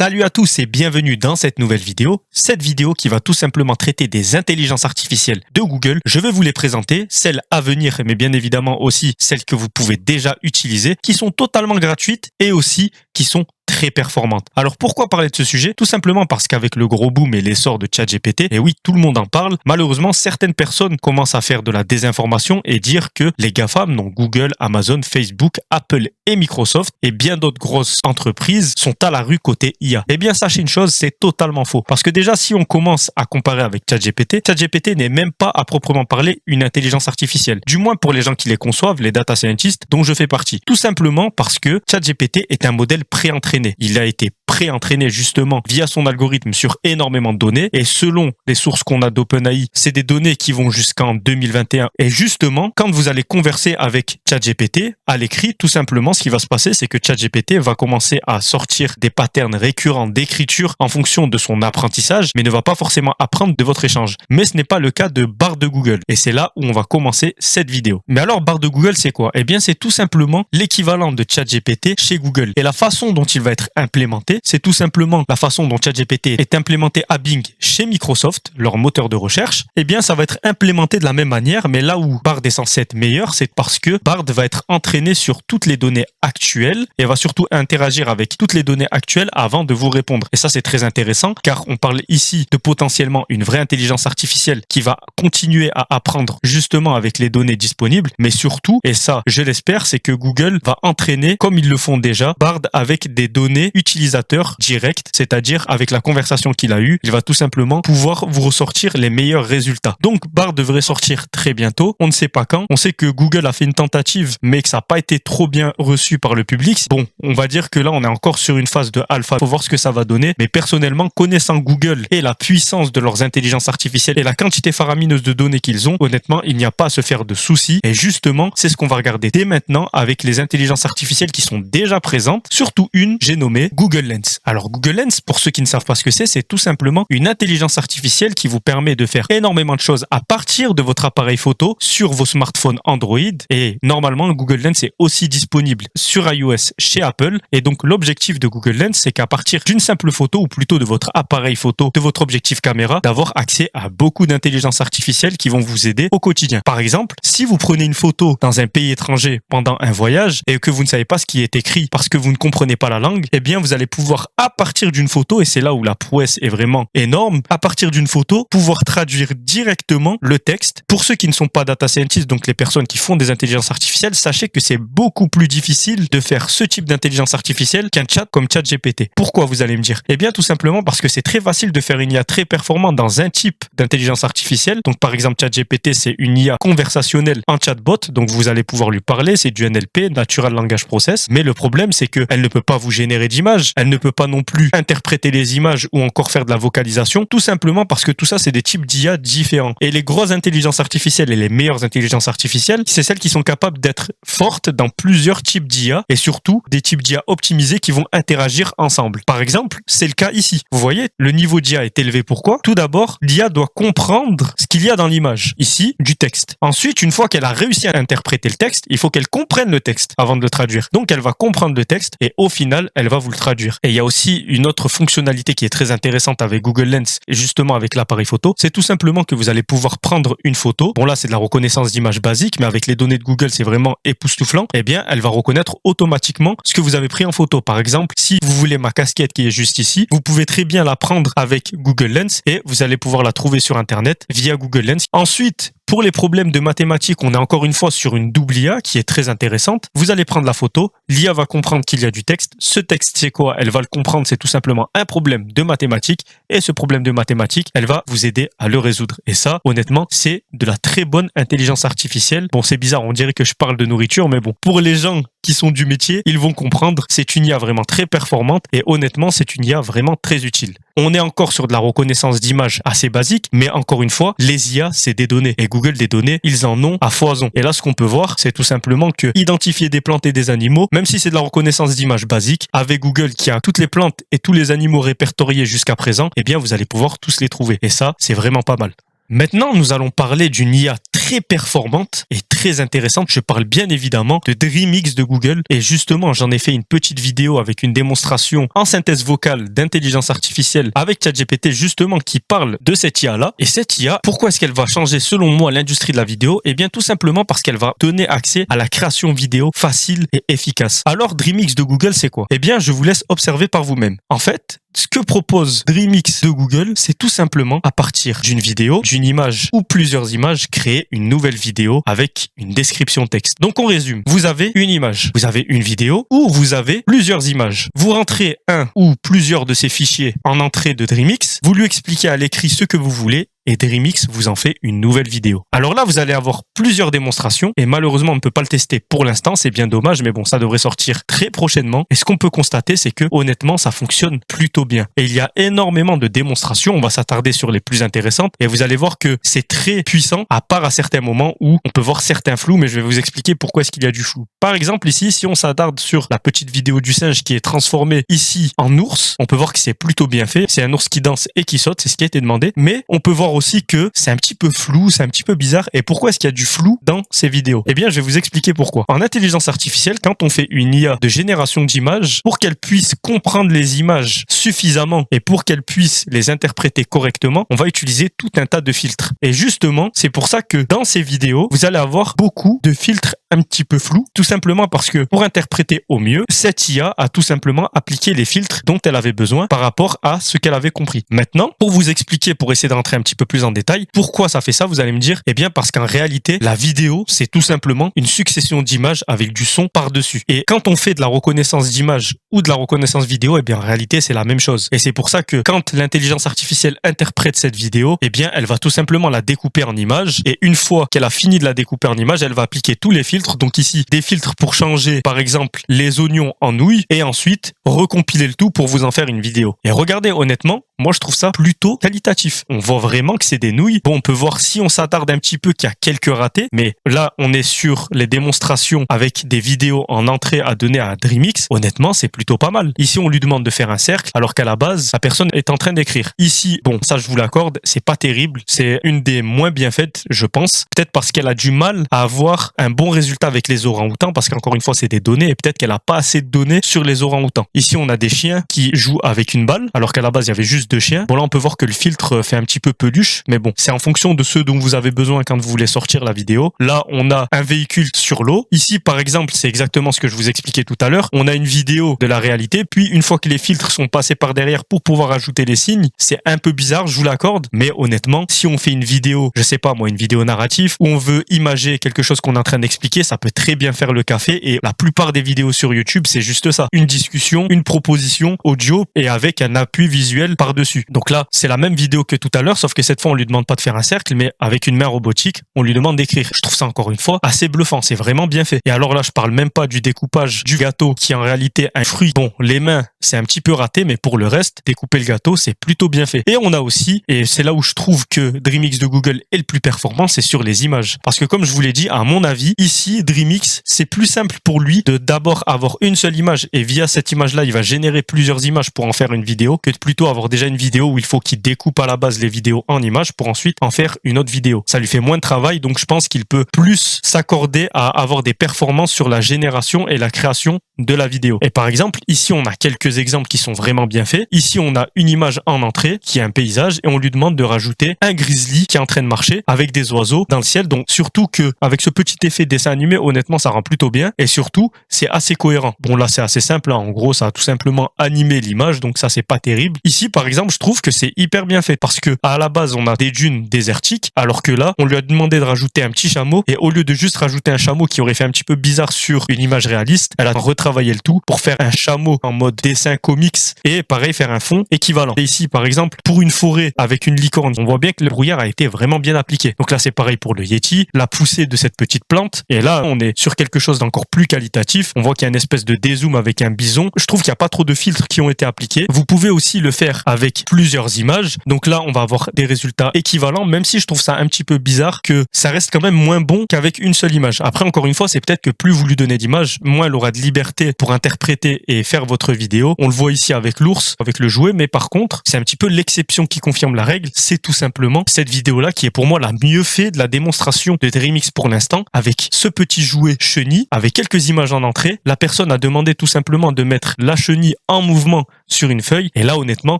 Salut à tous et bienvenue dans cette nouvelle vidéo. Cette vidéo qui va tout simplement traiter des intelligences artificielles de Google. Je vais vous les présenter, celles à venir, mais bien évidemment aussi celles que vous pouvez déjà utiliser, qui sont totalement gratuites et aussi qui sont très performantes. Alors pourquoi parler de ce sujet? Tout simplement parce qu'avec le gros boom et l'essor de ChatGPT, et oui, tout le monde en parle, malheureusement, certaines personnes commencent à faire de la désinformation et dire que les GAFAM, donc Google, Amazon, Facebook, Apple et Microsoft, et bien d'autres grosses entreprises sont à la rue côté IA. Eh bien, sachez une chose, c'est totalement faux. Parce que déjà, si on commence à comparer avec ChatGPT, ChatGPT n'est même pas à proprement parler une intelligence artificielle. Du moins pour les gens qui les conçoivent, les data scientists, dont je fais partie. Tout simplement parce que ChatGPT est un modèle préentraîné. Il a été préentraîné justement via son algorithme sur énormément de données et selon les sources qu'on a d'OpenAI, c'est des données qui vont jusqu'en 2021 et justement quand vous allez converser avec ChatGPT à l'écrit, tout simplement ce qui va se passer c'est que ChatGPT va commencer à sortir des patterns récurrents d'écriture en fonction de son apprentissage mais ne va pas forcément apprendre de votre échange. Mais ce n'est pas le cas de Bard de Google et c'est là où on va commencer cette vidéo. Mais alors Bard de Google c'est quoi? Eh bien c'est tout simplement l'équivalent de ChatGPT chez Google et la façon dont il va être implémenté, c'est tout simplement la façon dont ChatGPT est implémenté à Bing chez Microsoft, leur moteur de recherche. Eh bien, ça va être implémenté de la même manière, mais là où Bard est censé être meilleur, c'est parce que Bard va être entraîné sur toutes les données actuelles et va surtout interagir avec toutes les données actuelles avant de vous répondre. Et ça, c'est très intéressant, car on parle ici de potentiellement une vraie intelligence artificielle qui va continuer à apprendre justement avec les données disponibles, mais surtout, et ça, je l'espère, c'est que Google va entraîner, comme ils le font déjà, Bard avec des données utilisateurs directs, c'est-à-dire avec la conversation qu'il a eue, il va tout simplement pouvoir vous ressortir les meilleurs résultats. Donc Bard devrait sortir très bientôt, on ne sait pas quand, on sait que Google a fait une tentative mais que ça n'a pas été trop bien reçu par le public. Bon, on va dire que là on est encore sur une phase de alpha, faut voir ce que ça va donner, mais personnellement connaissant Google et la puissance de leurs intelligences artificielles et la quantité faramineuse de données qu'ils ont, honnêtement il n'y a pas à se faire de soucis et justement c'est ce qu'on va regarder dès maintenant avec les intelligences artificielles qui sont déjà présentes, surtout une, j'ai nommé Google Lens. Alors Google Lens, pour ceux qui ne savent pas ce que c'est tout simplement une intelligence artificielle qui vous permet de faire énormément de choses à partir de votre appareil photo sur vos smartphones Android et normalement Google Lens est aussi disponible sur iOS chez Apple et donc l'objectif de Google Lens c'est qu'à partir d'une simple photo ou plutôt de votre appareil photo, de votre objectif caméra, d'avoir accès à beaucoup d'intelligence artificielle qui vont vous aider au quotidien. Par exemple, si vous prenez une photo dans un pays étranger pendant un voyage et que vous ne savez pas ce qui est écrit parce que vous ne comprenez pas la langue, eh bien vous allez pouvoir à partir d'une photo, et c'est là où la prouesse est vraiment énorme, à partir d'une photo, pouvoir traduire directement le texte. Pour ceux qui ne sont pas data scientists, donc les personnes qui font des intelligences artificielles, sachez que c'est beaucoup plus difficile de faire ce type d'intelligence artificielle qu'un chat comme ChatGPT. Pourquoi vous allez me dire? Eh bien tout simplement parce que c'est très facile de faire une IA très performante dans un type d'intelligence artificielle. Donc par exemple ChatGPT c'est une IA conversationnelle en chatbot, donc vous allez pouvoir lui parler, c'est du NLP, Natural Language Process, mais le problème c'est qu'elle ne peut pas vous générer d'images, elle ne peut pas non plus interpréter les images ou encore faire de la vocalisation, tout simplement parce que tout ça c'est des types d'IA différents. Et les grosses intelligences artificielles et les meilleures intelligences artificielles, c'est celles qui sont capables d'être fortes dans plusieurs types d'IA et surtout des types d'IA optimisés qui vont interagir ensemble. Par exemple, c'est le cas ici. Vous voyez, le niveau d'IA est élevé. Pourquoi? Tout d'abord, l'IA doit comprendre ce qu'il y a dans l'image. Ici, du texte. Ensuite, une fois qu'elle a réussi à interpréter le texte, il faut qu'elle comprenne le texte avant de le traduire. Donc, elle va comprendre le texte et au final, elle va vous le traduire. Et il y a aussi une autre fonctionnalité qui est très intéressante avec Google Lens et justement avec l'appareil photo, c'est tout simplement que vous allez pouvoir prendre une photo. Bon là, c'est de la reconnaissance d'image basique, mais avec les données de Google, c'est vraiment époustouflant. Eh bien, elle va reconnaître automatiquement ce que vous avez pris en photo. Par exemple, si vous voulez ma casquette qui est juste ici, vous pouvez très bien la prendre avec Google Lens et vous allez pouvoir la trouver sur Internet via Google Lens. Ensuite, pour les problèmes de mathématiques, on est encore une fois sur une double IA qui est très intéressante. Vous allez prendre la photo, l'IA va comprendre qu'il y a du texte. Ce texte, c'est quoi? Elle va le comprendre, c'est tout simplement un problème de mathématiques. Et ce problème de mathématiques, elle va vous aider à le résoudre. Et ça, honnêtement, c'est de la très bonne intelligence artificielle. Bon, c'est bizarre, on dirait que je parle de nourriture, mais bon, pour les gens qui sont du métier, ils vont comprendre. C'est une IA vraiment très performante et honnêtement, c'est une IA vraiment très utile. On est encore sur de la reconnaissance d'images assez basique, mais encore une fois, les IA, c'est des données. Et Google, des données, ils en ont à foison. Et là, ce qu'on peut voir, c'est tout simplement que identifier des plantes et des animaux, même si c'est de la reconnaissance d'images basique, avec Google qui a toutes les plantes et tous les animaux répertoriés jusqu'à présent, eh bien, vous allez pouvoir tous les trouver. Et ça, c'est vraiment pas mal. Maintenant, nous allons parler d'une IA très très performante et très intéressante. Je parle bien évidemment de DreamX de Google. Et justement, j'en ai fait une petite vidéo avec une démonstration en synthèse vocale d'intelligence artificielle avec ChatGPT justement qui parle de cette IA-là. Et cette IA, pourquoi est-ce qu'elle va changer selon moi l'industrie de la vidéo? Eh bien tout simplement parce qu'elle va donner accès à la création vidéo facile et efficace. Alors DreamX de Google, c'est quoi? Eh bien je vous laisse observer par vous-même. En fait, ce que propose DreamX de Google, c'est tout simplement à partir d'une vidéo, d'une image ou plusieurs images, créer une nouvelle vidéo avec une description texte. Donc on résume. Vous avez une image, vous avez une vidéo ou vous avez plusieurs images. Vous rentrez un ou plusieurs de ces fichiers en entrée de DreamX, vous lui expliquez à l'écrit ce que vous voulez et DreamX vous en fait une nouvelle vidéo. Alors là, vous allez avoir plusieurs démonstrations et malheureusement, on ne peut pas le tester pour l'instant, c'est bien dommage, mais bon, ça devrait sortir très prochainement. Et ce qu'on peut constater, c'est que honnêtement, ça fonctionne plutôt bien. Et il y a énormément de démonstrations, on va s'attarder sur les plus intéressantes et vous allez voir que c'est très puissant, à part à certains moments où on peut voir certains flous, mais je vais vous expliquer pourquoi est-ce qu'il y a du flou. Par exemple, ici, si on s'attarde sur la petite vidéo du singe qui est transformée ici en ours, on peut voir que c'est plutôt bien fait. C'est un ours qui danse et qui saute, c'est ce qui a été demandé, mais on peut voir aussi que c'est un petit peu flou, c'est un petit peu bizarre. Et pourquoi est-ce qu'il y a du flou dans ces vidéos? Eh bien, je vais vous expliquer pourquoi. En intelligence artificielle, quand on fait une IA de génération d'images, pour qu'elle puisse comprendre les images suffisamment et pour qu'elle puisse les interpréter correctement, on va utiliser tout un tas de filtres. Et justement, c'est pour ça que dans ces vidéos, vous allez avoir beaucoup de filtres un petit peu flous, tout simplement parce que pour interpréter au mieux, cette IA a tout simplement appliqué les filtres dont elle avait besoin par rapport à ce qu'elle avait compris. Maintenant, pour vous expliquer, pour essayer de rentrer un petit peu plus en détail, pourquoi ça fait ça, vous allez me dire, eh bien parce qu'en réalité, la vidéo, c'est tout simplement une succession d'images avec du son par-dessus. Et quand on fait de la reconnaissance d'images ou de la reconnaissance vidéo, eh bien en réalité, c'est la même chose. Et c'est pour ça que quand l'intelligence artificielle interprète cette vidéo, eh bien elle va tout simplement la découper en images et une fois qu'elle a fini de la découper en images, elle va appliquer tous les filtres. Donc ici, des filtres pour changer, par exemple, les oignons en nouilles et ensuite recompiler le tout pour vous en faire une vidéo. Et regardez, honnêtement, moi je trouve ça plutôt qualitatif. On voit vraiment que c'est des nouilles. Bon, on peut voir si on s'attarde un petit peu qu'il y a quelques ratés, mais là on est sur les démonstrations avec des vidéos en entrée à donner à DreamX. Honnêtement, c'est plutôt pas mal. Ici, on lui demande de faire un cercle, alors qu'à la base, la personne est en train d'écrire. Ici, bon, ça je vous l'accorde, c'est pas terrible. C'est une des moins bien faites, je pense. Peut-être parce qu'elle a du mal à avoir un bon résultat avec les orang-outans, parce qu'encore une fois, c'est des données et peut-être qu'elle a pas assez de données sur les orang-outans. Ici, on a des chiens qui jouent avec une balle, alors qu'à la base, il y avait juste deux chiens. Bon, là, on peut voir que le filtre fait un petit peu peluche, mais bon, c'est en fonction de ce dont vous avez besoin quand vous voulez sortir la vidéo. Là, on a un véhicule sur l'eau. Ici, par exemple, c'est exactement ce que je vous expliquais tout à l'heure. On a une vidéo de la réalité, puis une fois que les filtres sont passés par derrière pour pouvoir ajouter les signes, c'est un peu bizarre, je vous l'accorde, mais honnêtement, si on fait une vidéo, je sais pas moi, une vidéo narrative, où on veut imager quelque chose qu'on est en train d'expliquer, ça peut très bien faire le café et la plupart des vidéos sur YouTube, c'est juste ça. Une discussion, une proposition audio et avec un appui visuel par-dessus. Donc là, c'est la même vidéo que tout à l'heure, sauf que cette fois, on lui demande pas de faire un cercle, mais avec une main robotique, on lui demande d'écrire. Je trouve ça encore une fois assez bluffant, c'est vraiment bien fait. Et alors là, je parle même pas du découpage du gâteau qui est en réalité un fruit. Bon, les mains, c'est un petit peu raté, mais pour le reste, découper le gâteau, c'est plutôt bien fait. Et on a aussi, et c'est là où je trouve que DreamX de Google est le plus performant, c'est sur les images. Parce que comme je vous l'ai dit, à mon avis, ici, DreamX, c'est plus simple pour lui de d'abord avoir une seule image et via cette image-là, il va générer plusieurs images pour en faire une vidéo que de plutôt avoir déjà une vidéo où il faut qu'il découpe à la base les vidéos en images pour ensuite en faire une autre vidéo. Ça lui fait moins de travail, donc je pense qu'il peut plus s'accorder à avoir des performances sur la génération et la création de la vidéo. Et par exemple, ici, on a quelques exemples qui sont vraiment bien faits. Ici, on a une image en entrée qui est un paysage et on lui demande de rajouter un grizzly qui est en train de marcher avec des oiseaux dans le ciel. Donc, surtout que avec ce petit effet dessin animé, honnêtement, ça rend plutôt bien et surtout, c'est assez cohérent. Bon, là, c'est assez simple. Hein. En gros, ça a tout simplement animé l'image, donc ça, c'est pas terrible. Ici, par exemple, je trouve que c'est hyper bien fait parce que à la base, on a des dunes désertiques, alors que là, on lui a demandé de rajouter un petit chameau et au lieu de juste rajouter un chameau qui aurait fait un petit peu bizarre sur une image réaliste, elle a retravaillé le tout pour faire un chameau en mode dessin comics et pareil, faire un fond équivalent. Et ici, par exemple, pour une forêt avec une licorne, on voit bien que le brouillard a été vraiment bien appliqué. Donc là, c'est pareil pour le Yeti, la poussée de cette petite plante. Et là, on est sur quelque chose d'encore plus qualitatif. On voit qu'il y a une espèce de dézoom avec un bison. Je trouve qu'il n'y a pas trop de filtres qui ont été appliqués. Vous pouvez aussi le faire avec plusieurs images. Donc là, on va avoir des résultats résultats équivalents, même si je trouve ça un petit peu bizarre que ça reste quand même moins bon qu'avec une seule image. Après, encore une fois, c'est peut-être que plus vous lui donnez d'images, moins elle aura de liberté pour interpréter et faire votre vidéo. On le voit ici avec l'ours, avec le jouet, mais par contre, c'est un petit peu l'exception qui confirme la règle. C'est tout simplement cette vidéo-là qui est pour moi la mieux faite de la démonstration de DreamX pour l'instant, avec ce petit jouet chenille, avec quelques images en entrée. La personne a demandé tout simplement de mettre la chenille en mouvement sur une feuille. Et là, honnêtement,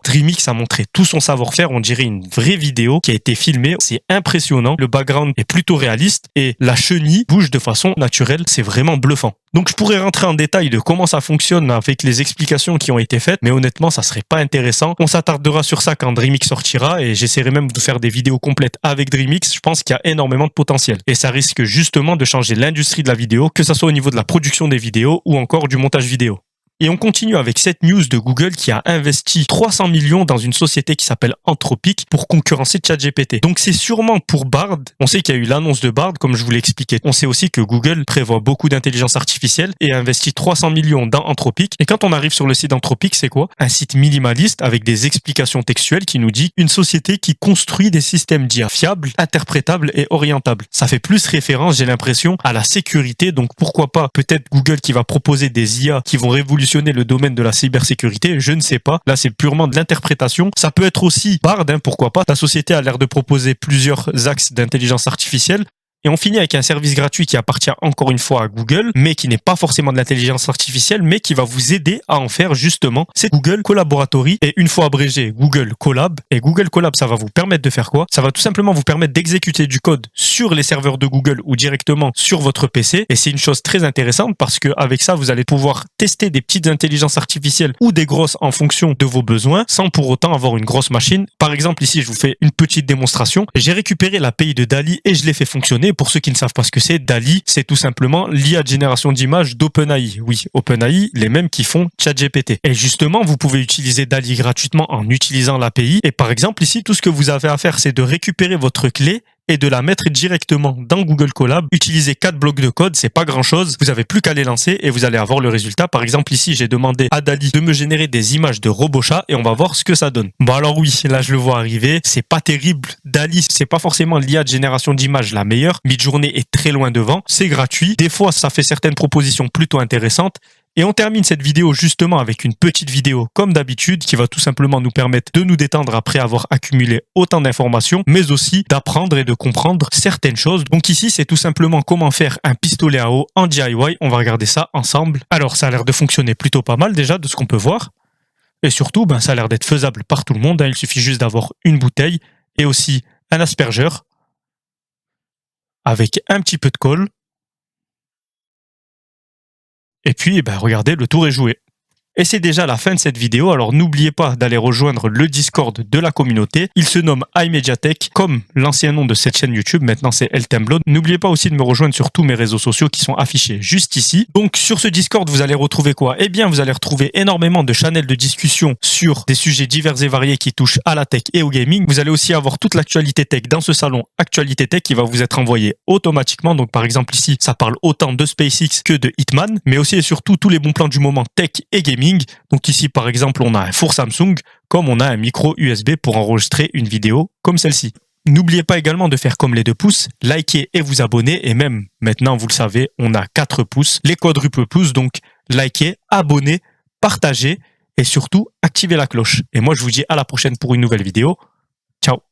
DreamX a montré tout son savoir-faire. On dirait une vraie vidéo qui a été filmée. C'est impressionnant. Le background est plutôt réaliste et la chenille bouge de façon naturelle. C'est vraiment bluffant. Donc, je pourrais rentrer en détail de comment ça fonctionne avec les explications qui ont été faites, mais honnêtement, ça serait pas intéressant. On s'attardera sur ça quand DreamX sortira et j'essaierai même de faire des vidéos complètes avec DreamX. Je pense qu'il y a énormément de potentiel et ça risque justement de changer l'industrie de la vidéo, que ça soit au niveau de la production des vidéos ou encore du montage vidéo. Et on continue avec cette news de Google qui a investi 300 millions dans une société qui s'appelle Anthropic pour concurrencer ChatGPT. Donc c'est sûrement pour Bard. On sait qu'il y a eu l'annonce de Bard, comme je vous l'ai expliqué. On sait aussi que Google prévoit beaucoup d'intelligence artificielle et a investi 300 millions dans Anthropic. Et quand on arrive sur le site d'Anthropic, c'est quoi? Un site minimaliste avec des explications textuelles qui nous dit une société qui construit des systèmes d'IA fiables, interprétables et orientables. Ça fait plus référence, j'ai l'impression, à la sécurité. Donc pourquoi pas peut-être Google qui va proposer des IA qui vont révolutionner le domaine de la cybersécurité, je ne sais pas. Là, c'est purement de l'interprétation. Ça peut être aussi Bard, pourquoi pas. La société a l'air de proposer plusieurs axes d'intelligence artificielle. Et on finit avec un service gratuit qui appartient encore une fois à Google, mais qui n'est pas forcément de l'intelligence artificielle, mais qui va vous aider à en faire justement. C'est Google Collaboratory et une fois abrégé, Google Colab. Et Google Colab, ça va vous permettre de faire quoi? Ça va tout simplement vous permettre d'exécuter du code sur les serveurs de Google ou directement sur votre PC. Et c'est une chose très intéressante parce qu'avec ça, vous allez pouvoir tester des petites intelligences artificielles ou des grosses en fonction de vos besoins, sans pour autant avoir une grosse machine. Par exemple, ici, je vous fais une petite démonstration. J'ai récupéré l'API de DALL-E et je l'ai fait fonctionner. Pour ceux qui ne savent pas ce que c'est, DALL-E, c'est tout simplement l'IA de génération d'images d'OpenAI. Oui, OpenAI, les mêmes qui font ChatGPT. Et justement, vous pouvez utiliser DALL-E gratuitement en utilisant l'API. Et par exemple, ici, tout ce que vous avez à faire, c'est de récupérer votre clé et de la mettre directement dans Google Colab. Utilisez 4 blocs de code, c'est pas grand chose. Vous avez plus qu'à les lancer et vous allez avoir le résultat. Par exemple, ici, j'ai demandé à DALL-E de me générer des images de robots chats et on va voir ce que ça donne. Bon, alors oui, là, je le vois arriver. C'est pas terrible. DALL-E, c'est pas forcément l'IA de génération d'images la meilleure. Midjourney est très loin devant. C'est gratuit. Des fois, ça fait certaines propositions plutôt intéressantes. Et on termine cette vidéo justement avec une petite vidéo comme d'habitude qui va tout simplement nous permettre de nous détendre après avoir accumulé autant d'informations, mais aussi d'apprendre et de comprendre certaines choses. Donc ici, c'est tout simplement comment faire un pistolet à eau en DIY. On va regarder ça ensemble. Alors, ça a l'air de fonctionner plutôt pas mal déjà de ce qu'on peut voir. Et surtout, ça a l'air d'être faisable par tout le monde. Il suffit juste d'avoir une bouteille et aussi un aspergeur avec un petit peu de colle. Et puis, regardez, le tour est joué. Et c'est déjà la fin de cette vidéo, alors n'oubliez pas d'aller rejoindre le Discord de la communauté. Il se nomme iMediaTek, comme l'ancien nom de cette chaîne YouTube, maintenant c'est Eltemblood. N'oubliez pas aussi de me rejoindre sur tous mes réseaux sociaux qui sont affichés juste ici. Donc sur ce Discord, vous allez retrouver quoi? Eh bien, vous allez retrouver énormément de channels de discussion sur des sujets divers et variés qui touchent à la tech et au gaming. Vous allez aussi avoir toute l'actualité tech dans ce salon Actualité Tech qui va vous être envoyé automatiquement. Donc par exemple ici, ça parle autant de SpaceX que de Hitman, mais aussi et surtout tous les bons plans du moment tech et gaming. Donc ici, par exemple, on a un four Samsung, comme on a un micro USB pour enregistrer une vidéo comme celle-ci. N'oubliez pas également de faire comme les 2 pouces, liker et vous abonner. Et même, maintenant, vous le savez, on a 4 pouces, les quadruples pouces. Donc, likez, abonnez, partagez et surtout, activez la cloche. Et moi, je vous dis à la prochaine pour une nouvelle vidéo. Ciao!